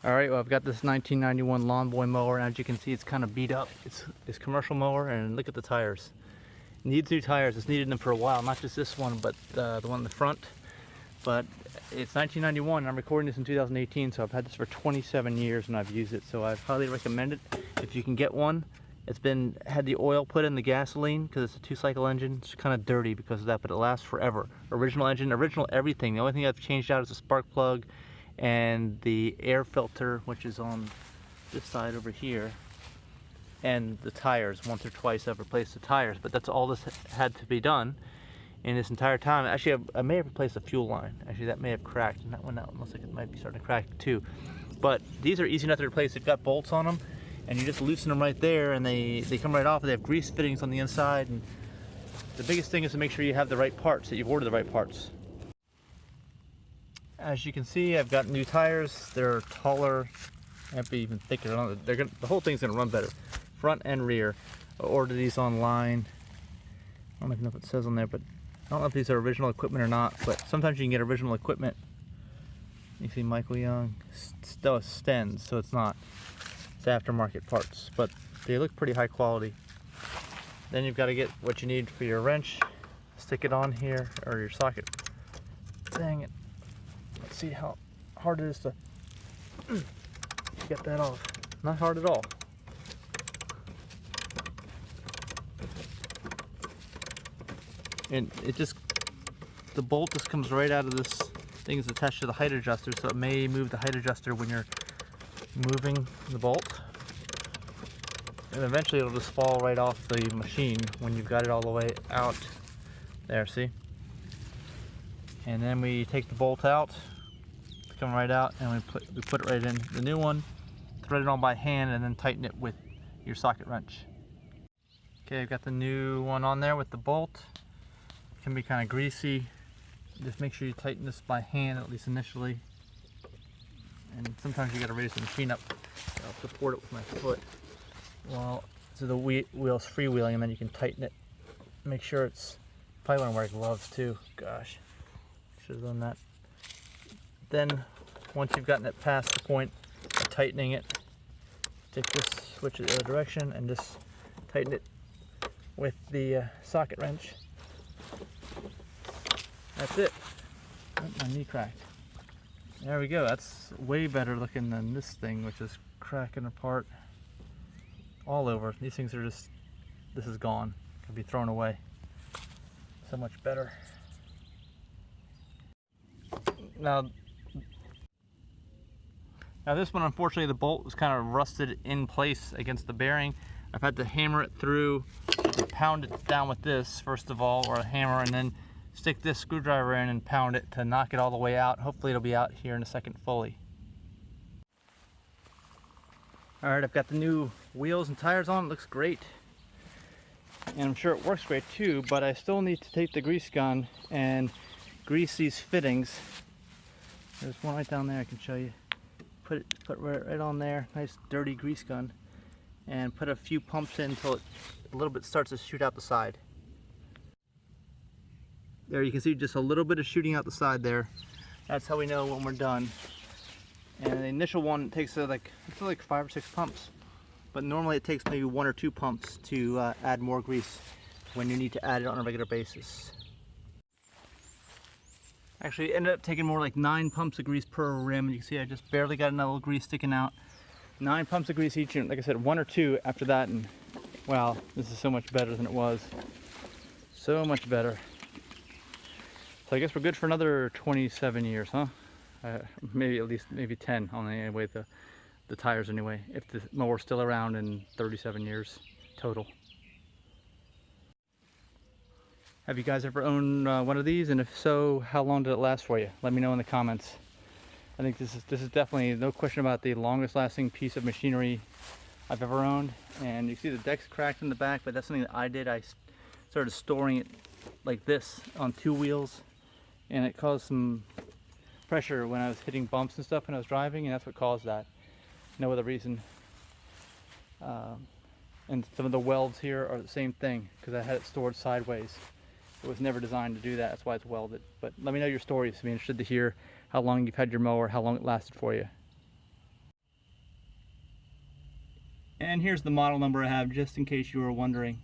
Alright, well, I've got this 1991 Lawn Boy mower, and as you can see, it's kind of beat up. It's commercial mower, and look at the tires. It needs new tires. It's needed them for a while, not just this one, but the one in the front. But it's 1991, and I'm recording this in 2018, so I've had this for 27 years and I've used it, so I highly recommend it if you can get one. It's had the oil put in the gasoline because it's a 2-cycle engine. It's kind of dirty because of that, but it lasts forever. Original engine, original everything. The only thing I've changed out is the spark plug and the air filter, which is on this side over here, and the tires. Once or twice I've replaced the tires, but that's all this had to be done in this entire time. Actually, I may have replaced the fuel line. Actually, that may have cracked, and that one looks like it might be starting to crack too. But these are easy enough to replace. They've got bolts on them, and you just loosen them right there, and they come right off. They have grease fittings on the inside, and the biggest thing is to make sure you have the right parts, that you've ordered the right parts. As you can see, I've got new tires. They're taller, might be even thicker. The whole thing's gonna run better, front and rear. I ordered these online. I don't even know if it says on there, but I don't know if these are original equipment or not, but sometimes you can get original equipment. You see Michael Young, Stens, so it's not. It's aftermarket parts, but they look pretty high quality. Then you've got to get what you need for your wrench. Stick it on here, or your socket. Dang it. Let's see how hard it is to get that off. Not hard at all. And the bolt just comes right out of this thing. Is attached to the height adjuster, so it may move the height adjuster when you're moving the bolt. And eventually it'll just fall right off the machine when you've got it all the way out. There, see? And then we take the bolt out, come right out, and we put it right in the new one, thread it on by hand, and then tighten it with your socket wrench. Okay, I've got the new one on there with the bolt. It can be kind of greasy. Just make sure you tighten this by hand, at least initially. And sometimes you got to raise the machine up. I'll support it with my foot. So the wheel's freewheeling, and then you can tighten it. Make sure it's, probably want to wear gloves too. Gosh, should have done that. Then, once you've gotten it past the point of tightening it, take this, switch it the other direction, and just tighten it with the socket wrench. That's it. Oh, my knee cracked. There we go. That's way better looking than this thing, which is cracking apart all over. These things are just, this is gone. Can be thrown away. So much better. Now this one, unfortunately, the bolt was kind of rusted in place against the bearing. I've had to hammer it through, pound it down with this first of all, or a hammer, and then stick this screwdriver in and pound it to knock it all the way out. Hopefully it'll be out here in a second fully. Alright, I've got the new wheels and tires on. It looks great. And I'm sure it works great too, but I still need to take the grease gun and grease these fittings. There's one right down there I can show you. Put it right on there, nice dirty grease gun, and put a few pumps in until a little bit starts to shoot out the side. There you can see just a little bit of shooting out the side there. That's how we know when we're done. And the initial one takes like 5 or 6 pumps, but normally it takes maybe 1 or 2 pumps to add more grease when you need to add it on a regular basis. Actually, it ended up taking more like 9 pumps of grease per rim. You can see I just barely got enough grease sticking out. 9 pumps of grease each, and like I said, 1 or 2 after that, and wow, this is so much better than it was. So much better. So I guess we're good for another 27 years, huh? Maybe at least 10 on anyway, the tires anyway, if the mower's still around in 37 years total. Have you guys ever owned one of these? And if so, how long did it last for you? Let me know in the comments. I think this is definitely, no question about, the longest lasting piece of machinery I've ever owned. And you see the deck's cracked in the back, but that's something that I did. I started storing it like this on 2 wheels, and it caused some pressure when I was hitting bumps and stuff when I was driving, and that's what caused that. No other reason. And some of the welds here are the same thing, because I had it stored sideways. It was never designed to do that. That's why it's welded. But let me know your stories. I'd be interested to hear how long you've had your mower, how long it lasted for you. And here's the model number I have, just in case you were wondering.